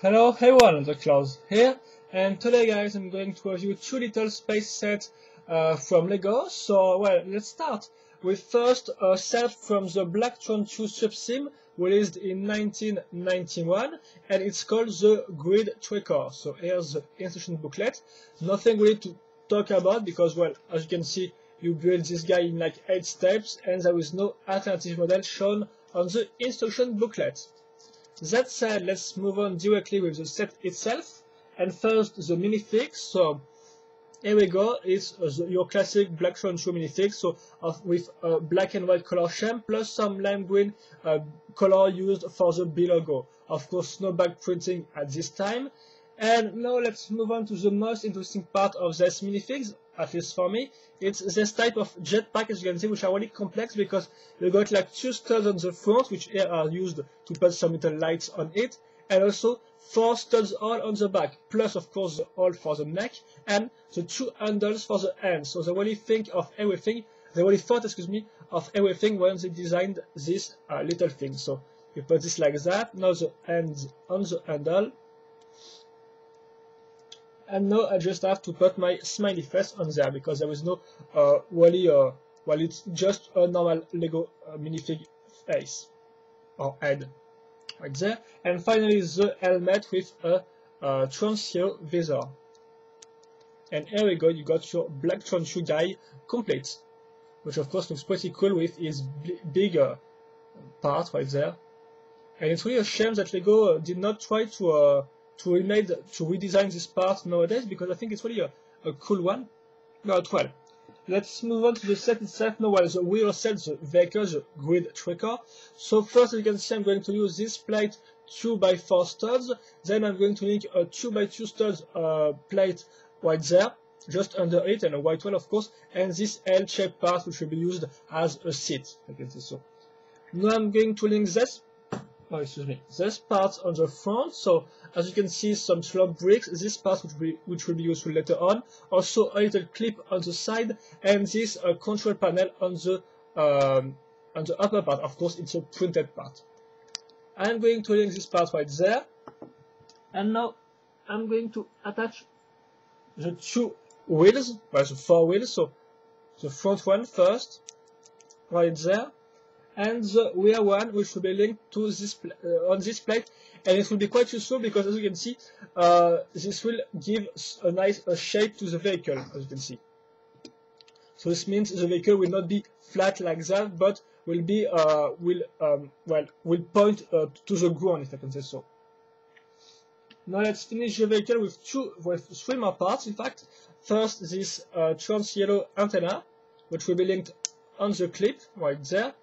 Hello everyone, the Klaus here, and today guys I'm going to review two little space sets from LEGO. So well, let's start with first a set from the Blacktron II subsim released in 1991, and it's called the Grid Trekkor. So here's the instruction booklet. Nothing really to talk about because, well, as you can see, you build this guy in like 8 steps and there is no alternative model shown on the instruction booklet. That said, let's move on directly with the set itself, and first the minifigs. So here we go, it's your classic Blacktron II minifig, so with a black and white color scheme plus some lime green color used for the B logo. Of course, no back printing at this time. And now let's move on to the most interesting part of this minifigs, at least for me. It's this type of jetpack, as you can see, which are really complex because you got like 2 studs on the front, which here are used to put some little lights on it, and also 4 studs all on the back, plus of course the hole for the neck, and the 2 handles for the hands. So they really think of everything, they really thought, of everything when they designed this little thing. So you put this like that, now the hands on the handle. And now I just have to put my smiley face on there because there is no well, it's just a normal Lego minifig face or head right there. And finally the helmet with a transfer visor. And here we go, you got your Blacktron II guy complete, which of course looks pretty cool with his bigger part right there. And it's really a shame that Lego did not try to redesign this part nowadays, because I think it's really a cool one. But well, let's move on to the set itself now. While the wheel set, the vehicle, the Grid Trekkor. So first, as you can see, I'm going to use this plate 2x4 studs. Then I'm going to link a 2x2 studs plate right there, just under it, and a white one of course, and this L-shaped part which will be used as a seat. I can see so. Now I'm going to link this. This part on the front, so as you can see some slab bricks, this part which will be useful later on, also a little clip on the side, and this control panel on the upper part. Of course it's a printed part. I'm going to link this part right there, and now I'm going to attach the 2 wheels, well, the 4 wheels, so the front one first, right there, and the rear one which will be linked to this on this plate, and it will be quite useful because, as you can see, this will give a nice shape to the vehicle, as you can see. So this means the vehicle will not be flat like that, but will be will point to the ground, if I can say so. Now let's finish the vehicle with 3 more parts. In fact, first this trans yellow antenna, which will be linked on the clip right there.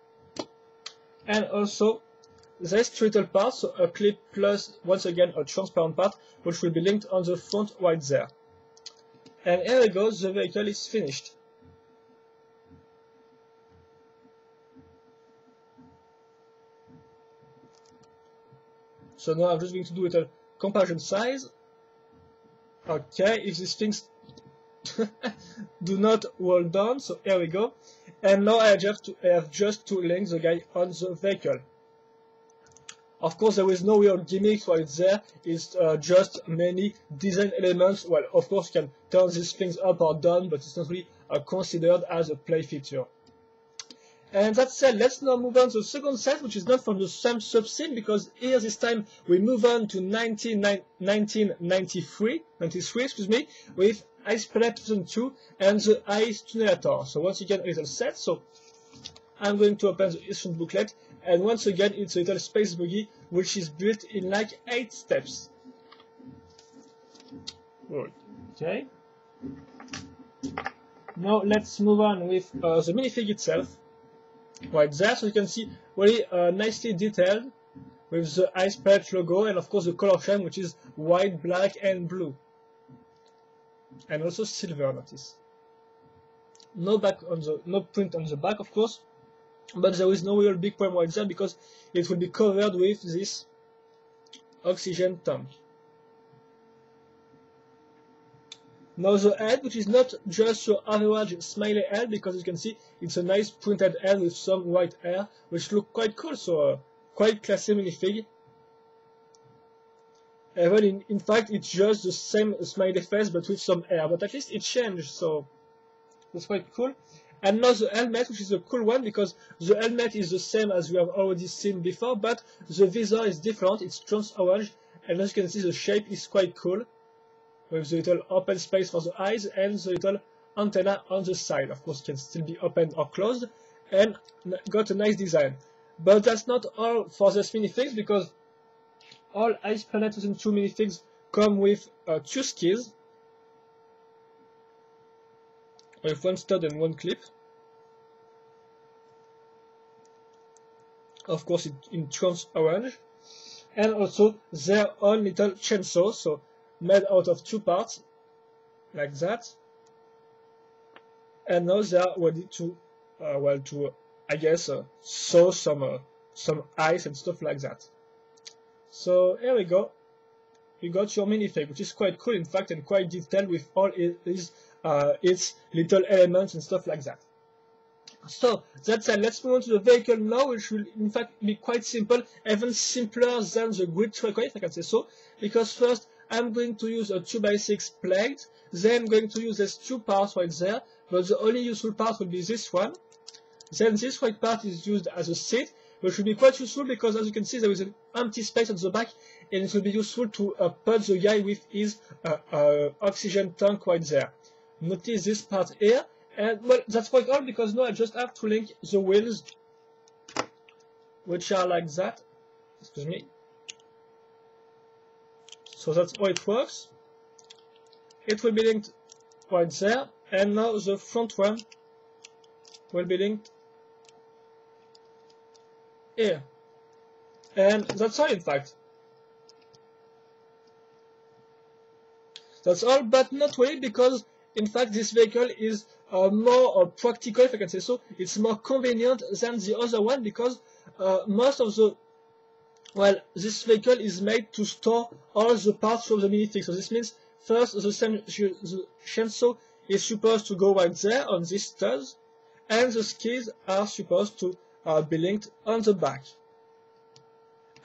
And also this 3 little parts, so a clip plus once again a transparent part, which will be linked on the front right there. And here we go, the vehicle is finished. So now I'm just going to do a comparison size. Okay, if these things do not roll down, so here we go. And now I have just to link the guy on the vehicle. Of course, there is no real gimmick right there, it's just many design elements. Well, of course you can turn these things up or down, but it's not really considered as a play feature. And that said, let's now move on to the second set, which is not from the same subsim, because here this time we move on to 1993, with Ice Tunnelator II and the Ice Tunnelator. So once again, a little set. So I'm going to open the instruction booklet, and once again it's a little space buggy which is built in like 8 steps. Okay. Now let's move on with the minifig itself. Right there, so you can see really nicely detailed with the Ice Palette logo, and of course the color scheme, which is white, black, and blue, and also silver. Notice no print on the back, of course, but there is no real big problem right there because it will be covered with this oxygen tank. Now the head, which is not just your average smiley head, because you can see it's a nice printed head with some white hair, which look quite cool, so quite classy minifig. Even in fact, it's just the same smiley face but with some air, but at least it changed, so that's quite cool. And now the helmet, which is a cool one because the helmet is the same as we have already seen before, but the visor is different, it's trans orange, and as you can see the shape is quite cool, with the little open space for the eyes and the little antenna on the side. Of course, it can still be open or closed, and got a nice design. But that's not all for this minifix, because all Ice Planet 2002 minifigs come with 2 skis, with 1 stud and 1 clip. Of course, in trans orange, and also their own little chainsaw, so made out of 2 parts, like that. And now they are ready to, I guess, saw some ice and stuff like that. So here we go. You got your minifig, which is quite cool, in fact, and quite detailed with all its little elements and stuff like that. So that said, let's move on to the vehicle now, which will in fact be quite simple, even simpler than the Grid Trekkor, if I can say so, because first I'm going to use a 2x6 plate, then I'm going to use these 2 parts right there, but the only useful part will be this one. Then this white part is used as a seat, which will be quite useful because, as you can see, there is an empty space at the back, and it will be useful to put the guy with his oxygen tank right there. Notice this part here, and well, that's quite all because now I just have to link the wheels, which are like that. Excuse me. So that's how it works. It will be linked right there, and now the front one will be linked here. And that's all, in fact. That's all, but not really, because in fact this vehicle is more practical, if I can say so. It's more convenient than the other one because most of the, well, this vehicle is made to store all the parts from the minifig. So this means first the chainsaw is supposed to go right there on these studs, and the skis are supposed to be linked on the back.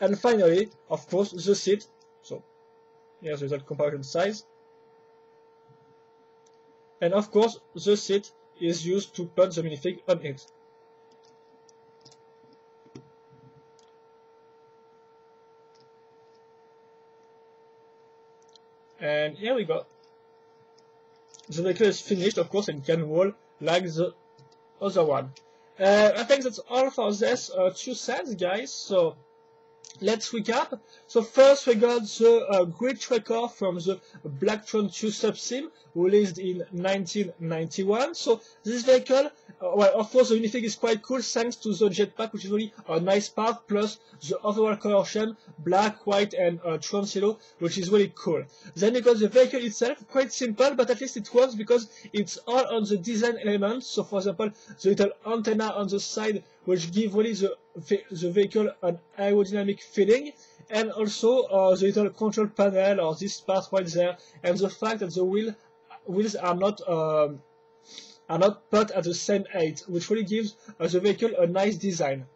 And finally, of course, the seat. So here's the comparison size. And of course, the seat is used to put the minifig on it. And here we go. The vehicle is finished, of course, and can roll like the other one. I think that's all for this 2 sets, guys. So let's recap. So first we got the Grid Trekkor from the Blacktron II sub-sim, released in 1991. So this vehicle, well, of course the minifig is quite cool thanks to the jetpack, which is really a nice part, plus the overall color scheme, black, white and trans-yellow, which is really cool. Then you got the vehicle itself, quite simple, but at least it works because it's all on the design elements. So for example, the little antenna on the side, which give really the vehicle an aerodynamic feeling, and also the little control panel, or this part right there, and the fact that the wheels are not put at the same height, which really gives the vehicle a nice design.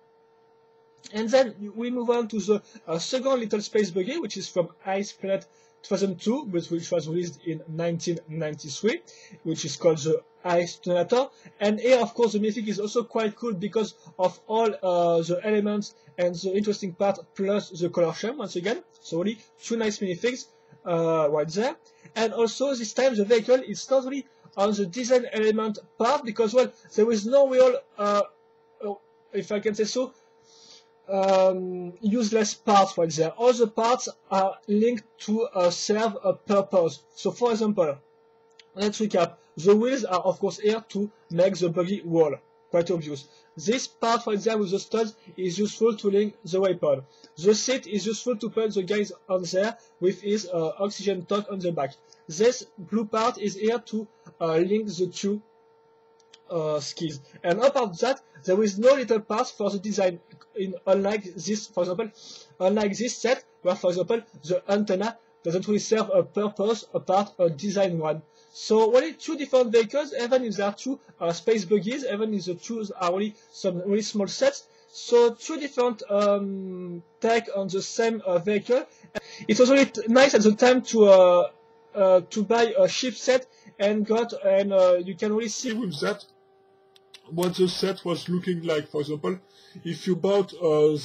And then we move on to the second little space buggy, which is from Ice Planet 2002, which was released in 1993, which is called the Ice Tunnelator. And here, of course, the minifig is also quite cool because of all the elements and the interesting part, plus the color scheme once again. So really 2 nice minifigs right there. And also this time the vehicle is totally on the design element part because, well, there is no real, if I can say so, useless parts right there. All the parts are linked to serve a purpose. So for example, let's recap. The wheels are of course here to make the buggy roll. Quite obvious. This part right there with the studs is useful to link the weapon. The seat is useful to put the guys on there with his oxygen tank on the back. This blue part is here to link the 2 skis. And apart that, there is no little parts for the design, unlike this, for example, unlike this set, where for example the antenna doesn't really serve a purpose apart a design one. So really 2 different vehicles, even if there are 2 space buggies, even if the 2 are really some really small sets, So two different take on the same vehicle. It was really nice at the time to buy a ship set and you can really see with that what the set was looking like. For example, if you bought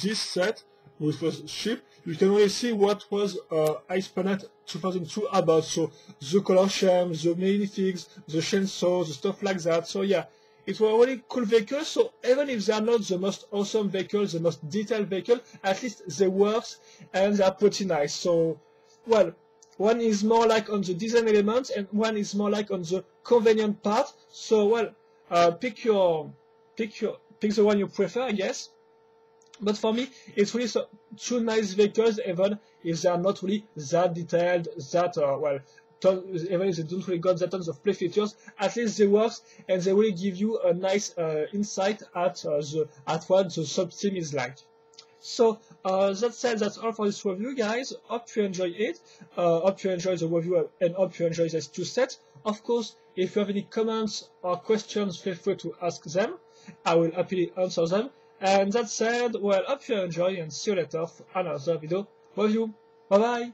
this set with a ship, you can really see what was Ice Tunnelator 2002 about. So the color scheme, the minifigs, the chainsaw, the stuff like that. So yeah, it was a really cool vehicle. So even if they are not the most awesome vehicle, the most detailed vehicle, at least they work and they are pretty nice. So, well, one is more like on the design elements and one is more like on the convenient part. So, well, pick the one you prefer, I guess. But for me, it's really two nice vehicles, even if they are not really that detailed, well, even if they don't really got that tons of play features, at least they work and they really give you a nice insight at what the sub-team is like. So that said, that's all for this review, guys. Hope you enjoy it. Hope you enjoy the review and hope you enjoy these two sets. Of course, if you have any comments or questions, feel free to ask them. I will happily answer them. And that said, well, hope you enjoy and see you later for another video review. Bye bye!